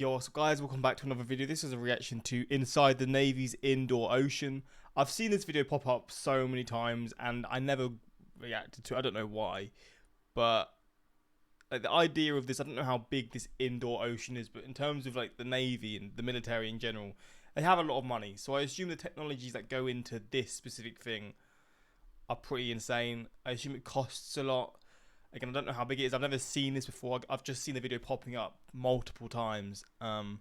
Yo, what's up guys, welcome back to another video. This is a reaction to Inside the Navy's Indoor Ocean. I've seen this video pop up so many times and I never reacted to it. I don't know why. But like the idea of this, I don't know how big this indoor ocean is, but in terms of like the Navy and the military in general, they have a lot of money. So I assume the technologies that go into this specific thing are pretty insane. I assume it costs a lot. Again, I don't know how big it is. I've never seen this before. I've just seen the video popping up multiple times. And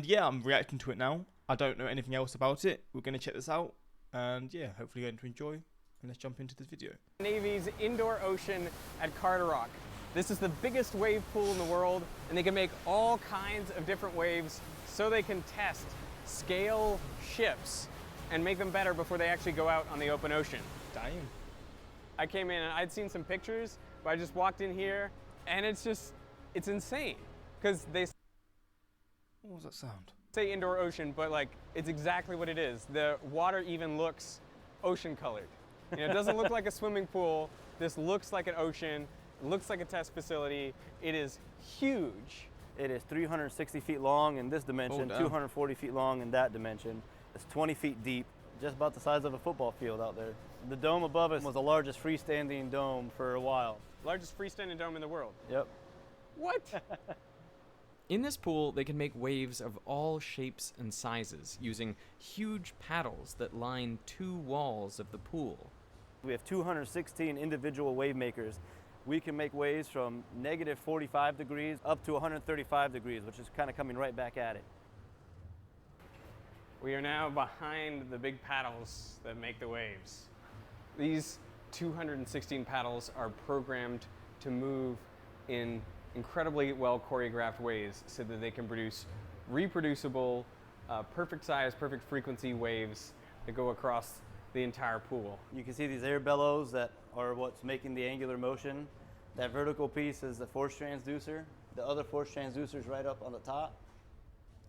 yeah, I'm reacting to it now. I don't know anything else about it. We're going to check this out. And yeah, hopefully you're going to enjoy. And let's jump into this video. Navy's indoor ocean at Carter Rock. This is the biggest wave pool in the world, and they can make all kinds of different waves so they can test, scale ships, and make them better before they actually go out on the open ocean. Damn. I came in and I'd seen some pictures, but I just walked in here and it's insane. Because they What was that sound? say indoor ocean, but like it's exactly what it is. The water even looks ocean colored. You know, it doesn't look like a swimming pool. This looks like an ocean. It looks like a test facility. It is huge. It is 360 feet long in this dimension, 240 feet long in that dimension. It's 20 feet deep, just about the size of a football field out there. The dome above us was the largest freestanding dome for a while. Largest freestanding dome in the world. Yep. What? In this pool, they can make waves of all shapes and sizes using huge paddles that line two walls of the pool. We have 216 individual wave makers. We can make waves from negative 45 degrees up to 135 degrees, which is kind of coming right back at it. We are now behind the big paddles that make the waves. These 216 paddles are programmed to move in incredibly well choreographed ways so that they can produce reproducible, perfect size, perfect frequency waves that go across the entire pool. You can see these air bellows that are what's making the angular motion. That vertical piece is the force transducer. The other force transducer is right up on the top.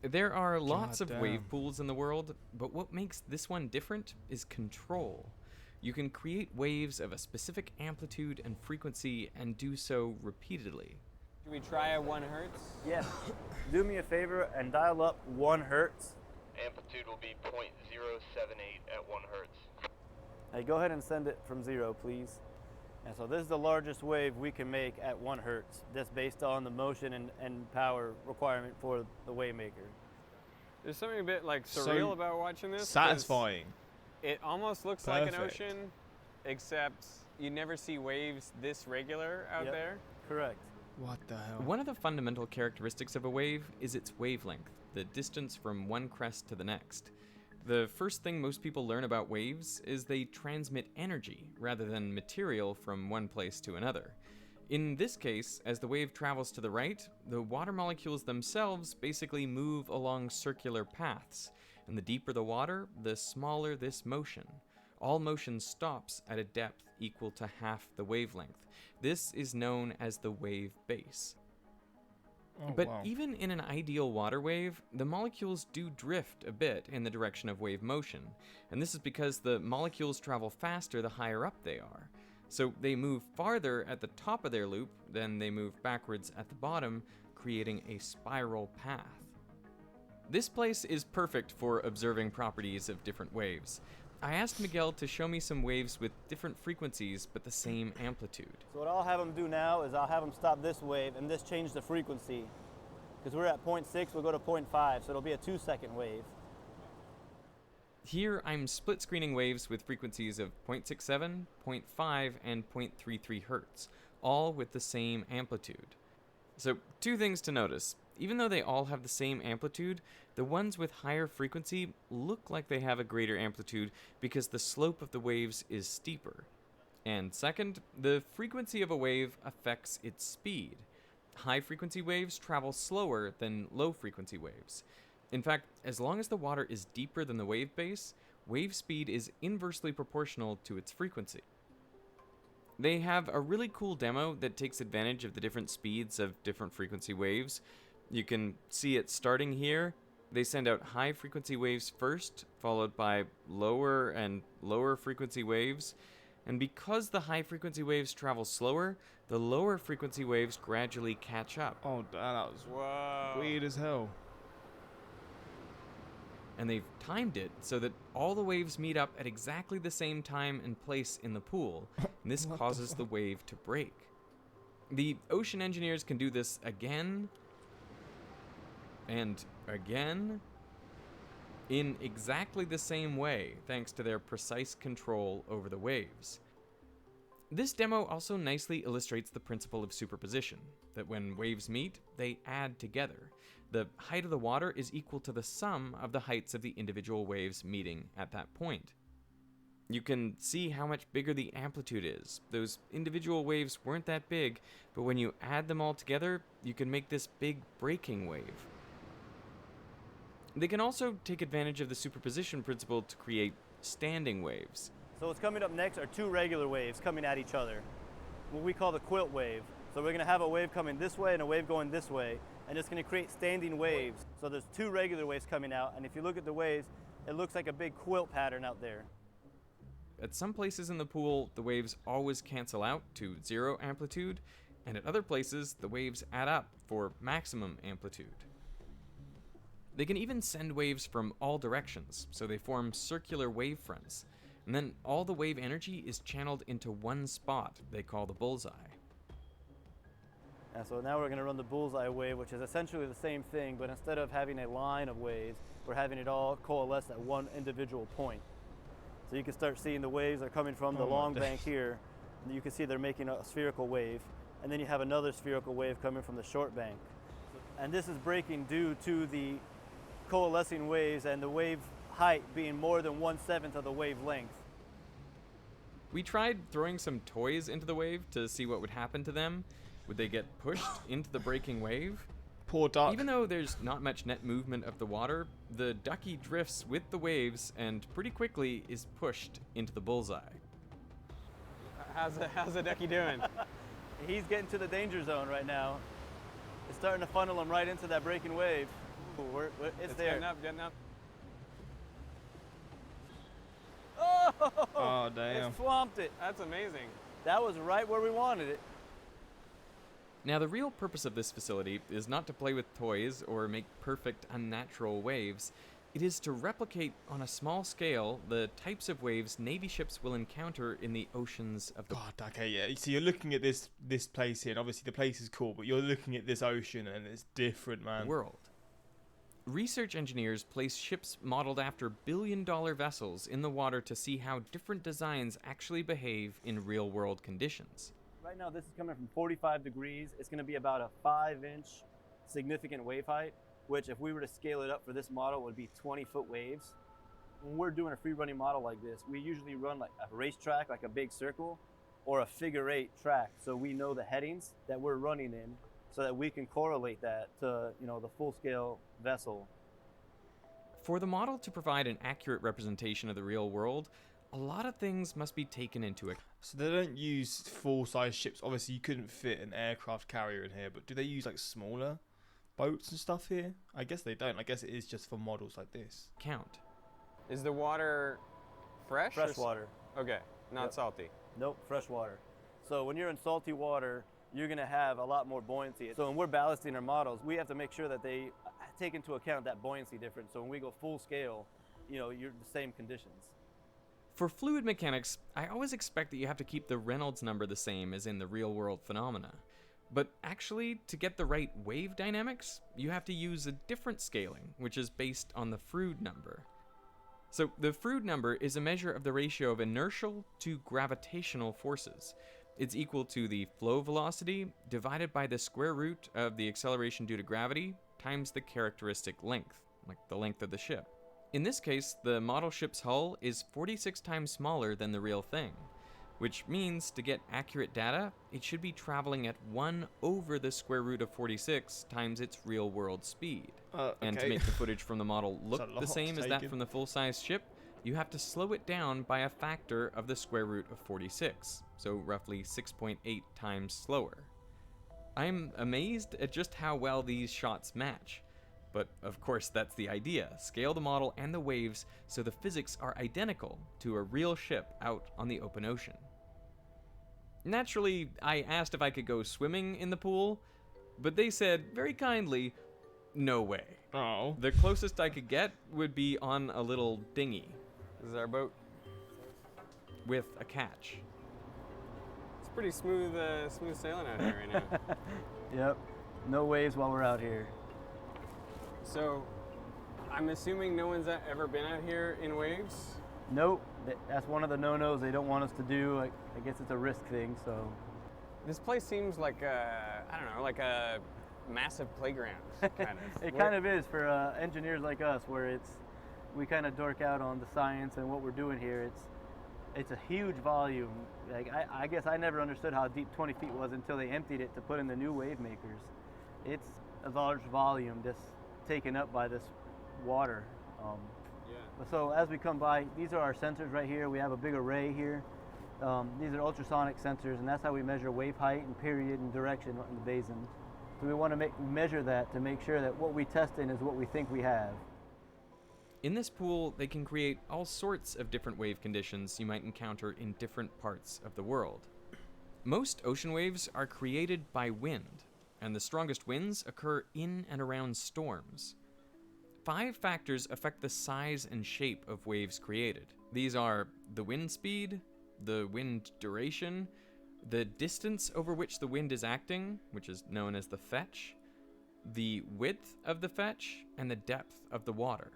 There are lots of damn. wave pools in the world, but what makes this one different is control. You can create waves of a specific amplitude and frequency and do so repeatedly. Should we try a 1 hertz? Yes. Do me a favor and dial up 1 hertz. Amplitude will be 0.078 at 1 hertz. Hey, go ahead and send it from 0, please. And so this is the largest wave we can make at 1 hertz. That's based on the motion and power requirement for the wave maker. There's something a bit like surreal So about watching this. 'cause satisfying. It almost looks like an Perfect. ocean, except you never see waves this regular out Yep. there. Correct. What the hell? One of the fundamental characteristics of a wave is its wavelength, the distance from one crest to the next. The first thing most people learn about waves is they transmit energy rather than material from one place to another. In this case, as the wave travels to the right, the water molecules themselves basically move along circular paths, and the deeper the water, the smaller this motion. All motion stops at a depth equal to half the wavelength. This is known as the wave base. But wow. even in an ideal water wave, the molecules do drift a bit in the direction of wave motion, and this is because the molecules travel faster the higher up they are. So they move farther at the top of their loop than they move backwards at the bottom, creating a spiral path. This place is perfect for observing properties of different waves. I asked Miguel to show me some waves with different frequencies but the same amplitude. So what I'll have them do now is I'll have them stop this wave and this change the frequency. Because we're at 0.6, we'll go to 0.5, so it'll be a 2-second wave. Here I'm split screening waves with frequencies of 0.67, 0.5, and 0.33 hertz, all with the same amplitude. So, two things to notice. Even though they all have the same amplitude, the ones with higher frequency look like they have a greater amplitude because the slope of the waves is steeper. And second, the frequency of a wave affects its speed. High frequency waves travel slower than low frequency waves. In fact, as long as the water is deeper than the wave base, wave speed is inversely proportional to its frequency. They have a really cool demo that takes advantage of the different speeds of different frequency waves. You can see it starting here. They send out high frequency waves first, followed by lower and lower frequency waves. And because the high-frequency waves travel slower, the lower-frequency waves gradually catch up. Oh, that was Whoa. weird as hell. And they've timed it so that all the waves meet up at exactly the same time and place in the pool, and this causes the wave to break. The ocean engineers can do this again and again in exactly the same way, thanks to their precise control over the waves. This demo also nicely illustrates the principle of superposition, that when waves meet, they add together. The height of the water is equal to the sum of the heights of the individual waves meeting at that point. You can see how much bigger the amplitude is. Those individual waves weren't that big, but when you add them all together, you can make this big breaking wave. They can also take advantage of the superposition principle to create standing waves. So what's coming up next are two regular waves coming at each other, what we call the quilt wave. So we're going to have a wave coming this way and a wave going this way, and it's going to create standing waves. So there's two regular waves coming out, and if you look at the waves, it looks like a big quilt pattern out there. At some places in the pool, the waves always cancel out to 0 amplitude, and at other places, the waves add up for maximum amplitude. They can even send waves from all directions, so they form circular wave fronts, and then all the wave energy is channeled into one spot they call the bullseye. And so now we're going to run the bullseye wave, which is essentially the same thing, but instead of having a line of waves, we're having it all coalesce at one individual point. So you can start seeing the waves are coming from the long bank here, and you can see they're making a spherical wave, and then you have another spherical wave coming from the short bank. And this is breaking due to the coalescing waves and the wave height being more than 1/7 of the wave length. We tried throwing some toys into the wave to see what would happen to them. Would they get pushed into the breaking wave? Poor duck. Even though there's not much net movement of the water, the ducky drifts with the waves and pretty quickly is pushed into the bullseye. How's the ducky doing? He's getting to the danger zone right now. It's starting to funnel him right into that breaking wave. Ooh, it's there. Getting up. Oh, damn. it swamped it. That's amazing. That was right where we wanted it. Now, the real purpose of this facility is not to play with toys or make perfect, unnatural waves. It is to replicate on a small scale the types of waves Navy ships will encounter in the oceans of the God, okay, yeah. So you're looking at this place here, and obviously the place is cool, but you're looking at this ocean, and it's different, man. world. Research engineers place ships modeled after billion-dollar vessels in the water to see how different designs actually behave in real-world conditions. Right now, this is coming from 45 degrees. It's going to be about a 5-inch significant wave height, which if we were to scale it up for this model would be 20-foot waves. When we're doing a free-running model like this, we usually run like a racetrack, like a big circle, or a figure-8 track, so we know the headings that we're running in, so that we can correlate that to, the full-scale vessel. For the model to provide an accurate representation of the real world, a lot of things must be taken into account. So they don't use full-size ships. Obviously, you couldn't fit an aircraft carrier in here, but do they use like smaller boats and stuff here? I guess they don't. I guess it is just for models like this. Is the water fresh? Fresh water. Okay, not salty. Nope, fresh water. So when you're in salty water, you're going to have a lot more buoyancy. So when we're ballasting our models, we have to make sure that they take into account that buoyancy difference. So when we go full scale, you're the same conditions. For fluid mechanics, I always expect that you have to keep the Reynolds number the same as in the real-world phenomena. But actually, to get the right wave dynamics, you have to use a different scaling, which is based on the Froude number. So the Froude number is a measure of the ratio of inertial to gravitational forces. It's equal to the flow velocity divided by the square root of the acceleration due to gravity times the characteristic length, like the length of the ship. In this case, the model ship's hull is 46 times smaller than the real thing, which means to get accurate data, it should be traveling at 1 over the square root of 46 times its real-world speed. And to make the footage from the model look the same as that from the full-size ship, you have to slow it down by a factor of the square root of 46, so roughly 6.8 times slower. I'm amazed at just how well these shots match. But of course that's the idea, scale the model and the waves so the physics are identical to a real ship out on the open ocean. Naturally, I asked if I could go swimming in the pool, but they said, very kindly, no way. Oh. The closest I could get would be on a little dinghy. This is our boat. With a catch. It's pretty smooth sailing out here right now. Yep. No waves while we're out here. So, I'm assuming no one's ever been out here in waves? Nope. That's one of the no-nos they don't want us to do. I guess it's a risk thing, so. This place seems like like a massive playground, kind of. It kind of is for engineers like us, where we kind of dork out on the science and what we're doing here. It's a huge volume. Like I guess I never understood how deep 20 feet was until they emptied it to put in the new wave makers. It's a large volume just taken up by this water. So as we come by, these are our sensors right here. We have a big array here. These are ultrasonic sensors, and that's how we measure wave height and period and direction in the basin. So we want to measure that to make sure that what we test in is what we think we have. In this pool, they can create all sorts of different wave conditions you might encounter in different parts of the world. Most ocean waves are created by wind, and the strongest winds occur in and around storms. 5 factors affect the size and shape of waves created. These are the wind speed, the wind duration, the distance over which the wind is acting, which is known as the fetch, the width of the fetch, and the depth of the water.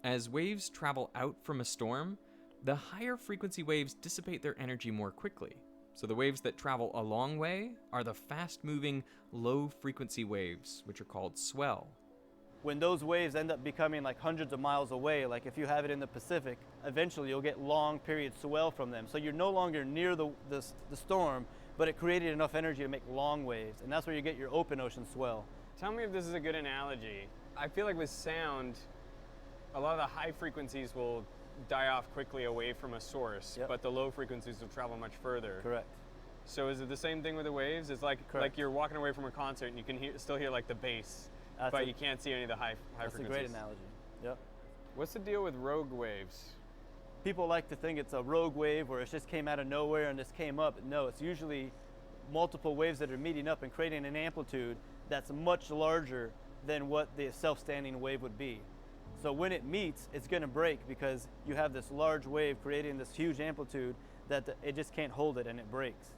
As waves travel out from a storm, the higher frequency waves dissipate their energy more quickly. So the waves that travel a long way are the fast-moving, low-frequency waves, which are called swell. When those waves end up becoming like hundreds of miles away, like if you have it in the Pacific, eventually you'll get long period swell from them. So you're no longer near the storm, but it created enough energy to make long waves, and that's where you get your open ocean swell. Tell me if this is a good analogy. I feel like with sound, a lot of the high frequencies will die off quickly away from a source, Yep. but the low frequencies will travel much further. Correct. So is it the same thing with the waves? It's like you're walking away from a concert and you can still hear like the bass, but you can't see any of the high That's frequencies. a great analogy. Yep. What's the deal with rogue waves? People like to think it's a rogue wave where it just came out of nowhere and just came up. No, it's usually multiple waves that are meeting up and creating an amplitude that's much larger than what the self-standing wave would be. So when it meets, it's going to break because you have this large wave creating this huge amplitude that it just can't hold it and it breaks.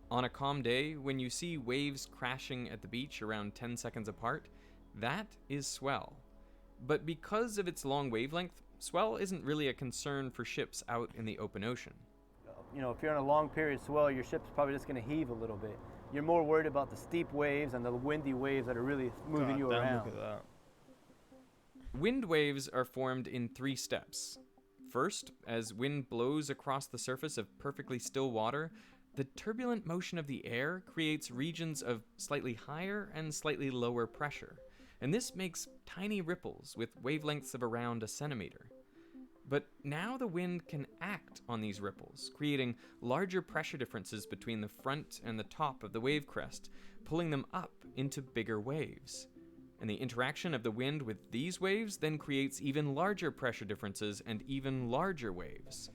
On a calm day, when you see waves crashing at the beach around 10 seconds apart, that is swell. But because of its long wavelength, swell isn't really a concern for ships out in the open ocean. You know, if you're on a long period swell, your ship's probably just going to heave a little bit. You're more worried about the steep waves and the windy waves that are really moving you around. Look at that. Wind waves are formed in 3 steps. First, as wind blows across the surface of perfectly still water, the turbulent motion of the air creates regions of slightly higher and slightly lower pressure, and this makes tiny ripples with wavelengths of around a centimeter. But now the wind can act on these ripples, creating larger pressure differences between the front and the top of the wave crest, pulling them up into bigger waves. And the interaction of the wind with these waves then creates even larger pressure differences and even larger waves.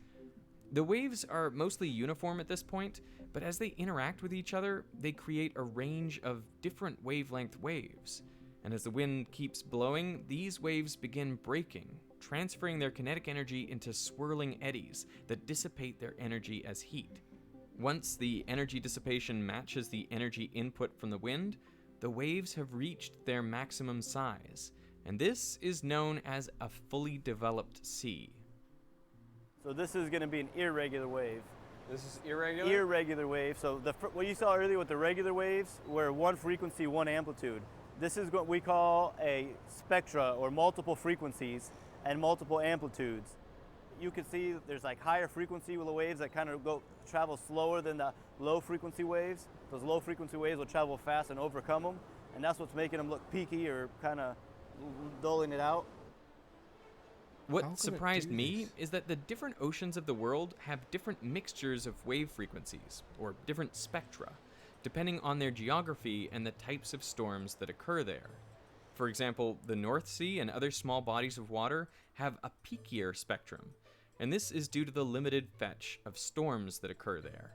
The waves are mostly uniform at this point, but as they interact with each other, they create a range of different wavelength waves. And as the wind keeps blowing, these waves begin breaking, transferring their kinetic energy into swirling eddies that dissipate their energy as heat. Once the energy dissipation matches the energy input from the wind, the waves have reached their maximum size, and this is known as a fully developed sea. So this is going to be an irregular wave. This is irregular? Irregular wave. So what you saw earlier with the regular waves were one frequency, one amplitude. This is what we call a spectra, or multiple frequencies and multiple amplitudes. You can see there's like higher frequency waves that kind of travel slower than the low frequency waves. Those low frequency waves will travel fast and overcome them, and that's what's making them look peaky or kind of dulling it out. What surprised me is that the different oceans of the world have different mixtures of wave frequencies, or different spectra, depending on their geography and the types of storms that occur there. For example, the North Sea and other small bodies of water have a peakier spectrum, and this is due to the limited fetch of storms that occur there.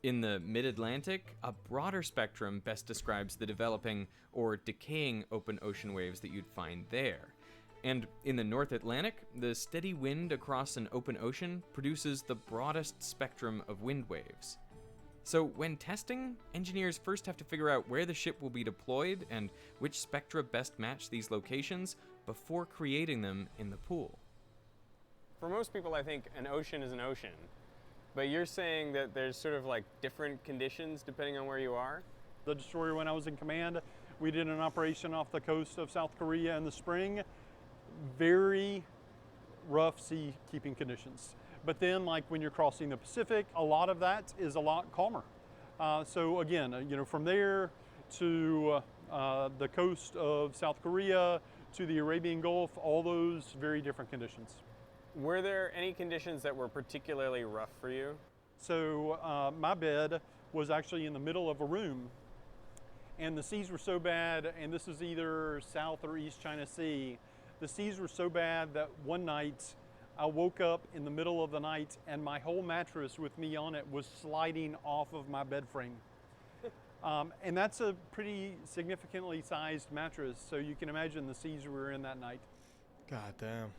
In the mid-Atlantic, a broader spectrum best describes the developing or decaying open ocean waves that you'd find there. And in the North Atlantic, the steady wind across an open ocean produces the broadest spectrum of wind waves. So when testing, engineers first have to figure out where the ship will be deployed and which spectra best match these locations before creating them in the pool. For most people, I think an ocean is an ocean. But you're saying that there's sort of like different conditions depending on where you are? The destroyer, when I was in command, we did an operation off the coast of South Korea in the spring. Very rough sea keeping conditions. But then, like when you're crossing the Pacific, a lot of that is a lot calmer. So again, from there to the coast of South Korea to the Arabian Gulf, all those very different conditions. Were there any conditions that were particularly rough for you? So my bed was actually in the middle of a room, and the seas were so bad, and this is either South or East China Sea, the seas were so bad that one night I woke up in the middle of the night and my whole mattress with me on it was sliding off of my bed frame. And that's a pretty significantly sized mattress, so you can imagine the seas we were in that night. God damn.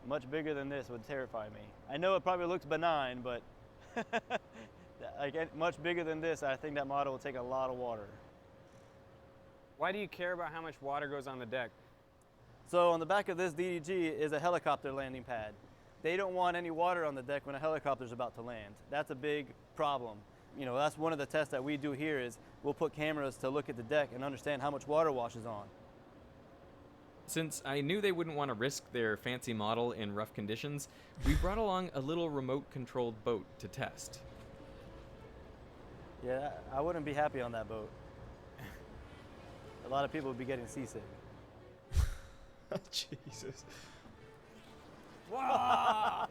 Much bigger than this would terrify me. I know it probably looks benign, but like much bigger than this, I think that model will take a lot of water. Why do you care about how much water goes on the deck? So on the back of this DDG is a helicopter landing pad. They don't want any water on the deck when a helicopter's about to land. That's a big problem. That's one of the tests that we do here is we'll put cameras to look at the deck and understand how much water washes on. Since I knew they wouldn't want to risk their fancy model in rough conditions, we brought along a little remote-controlled boat to test. Yeah, I wouldn't be happy on that boat. A lot of people would be getting seasick. Jesus. Whoa!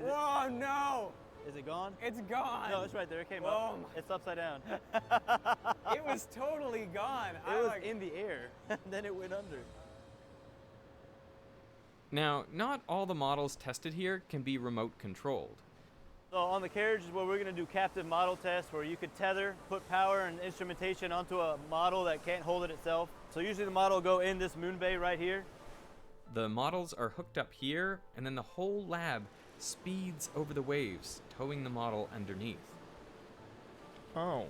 Whoa, no! Is it gone? It's gone! No, it's right there. It came Oh up. It's upside down. It was totally gone. It was in the air, and then it went under. Now, not all the models tested here can be remote controlled. So on the carriage is where we're going to do captive model tests where you could tether, put power and instrumentation onto a model that can't hold it itself. So usually the model will go in this moon bay right here. The models are hooked up here, and then the whole lab speeds over the waves, towing the model underneath. Oh.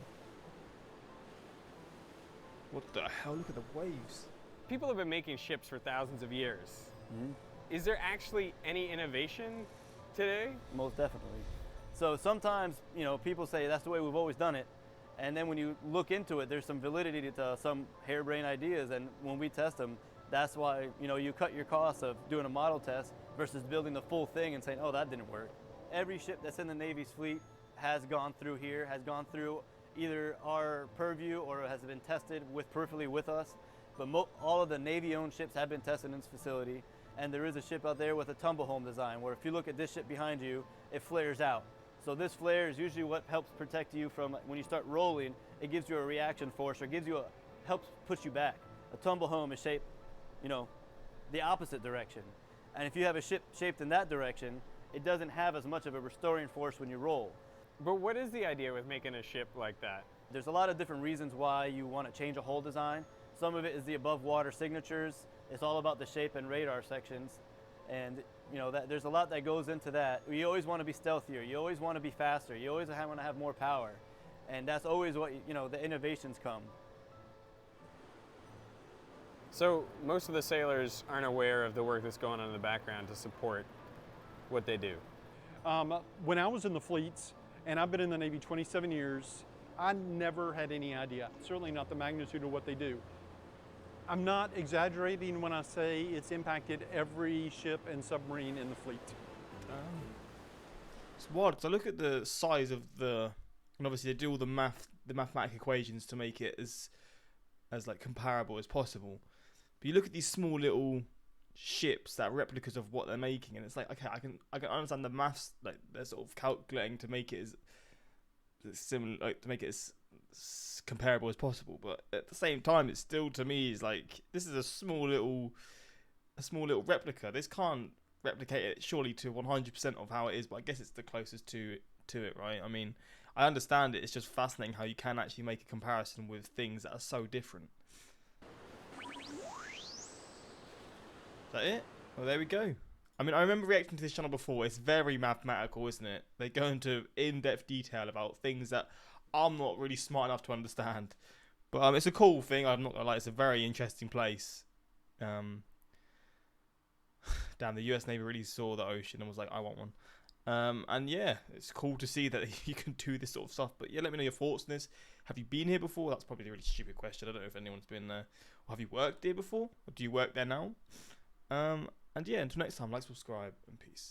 What the hell? Look at the waves. People have been making ships for thousands of years. Mm-hmm. Is there actually any innovation today? Most definitely. So sometimes, people say that's the way we've always done it. And then when you look into it, there's some validity to some harebrained ideas. And when we test them, that's why, you cut your costs of doing a model test versus building the full thing and saying, oh, that didn't work. Every ship that's in the Navy's fleet has gone through here, has gone through either our purview or has been tested peripherally with us. But all of the Navy-owned ships have been tested in this facility. And there is a ship out there with a tumble home design where if you look at this ship behind you, it flares out. So this flare is usually what helps protect you from when you start rolling. It gives you a reaction force or helps push you back. A tumble home is shaped, the opposite direction. And if you have a ship shaped in that direction, it doesn't have as much of a restoring force when you roll. But what is the idea with making a ship like that? There's a lot of different reasons why you want to change a hull design. Some of it is the above water signatures. It's all about the shape and radar sections. And there's a lot that goes into that. You always want to be stealthier. You always want to be faster. You always want to have more power. And that's always what, the innovations come. So most of the sailors aren't aware of the work that's going on in the background to support what they do. When I was in the fleets, and I've been in the Navy 27 years, I never had any idea, certainly not the magnitude of what they do. I'm not exaggerating when I say it's impacted every ship and submarine in the fleet. It's wild. So look at the size of and obviously they do all the mathematical equations to make it as like comparable as possible. But you look at these small little ships that are replicas of what they're making, and it's like, okay, I can understand the maths, like they're sort of calculating to make it as similar, like to make it as comparable as possible, but at the same time it's still, to me, is like, this is a small little replica. This can't replicate it surely to 100% of how it is, but I guess it's the closest to to it, right? I mean, I understand it. It's just fascinating how you can actually make a comparison with things that are so different. Is that it? Well, there we go. I mean, I remember reacting to this channel before. It's very mathematical, isn't it? They go into in-depth detail about things that I'm not really smart enough to understand. But it's a cool thing. I'm not gonna lie. It's a very interesting place. Damn, the US Navy really saw the ocean and was like, I want one. And yeah, it's cool to see that you can do this sort of stuff. But yeah, let me know your thoughts on this. Have you been here before? That's probably a really stupid question. I don't know if anyone's been there. Or have you worked here before? Or do you work there now? And yeah, until next time, like, subscribe, and peace.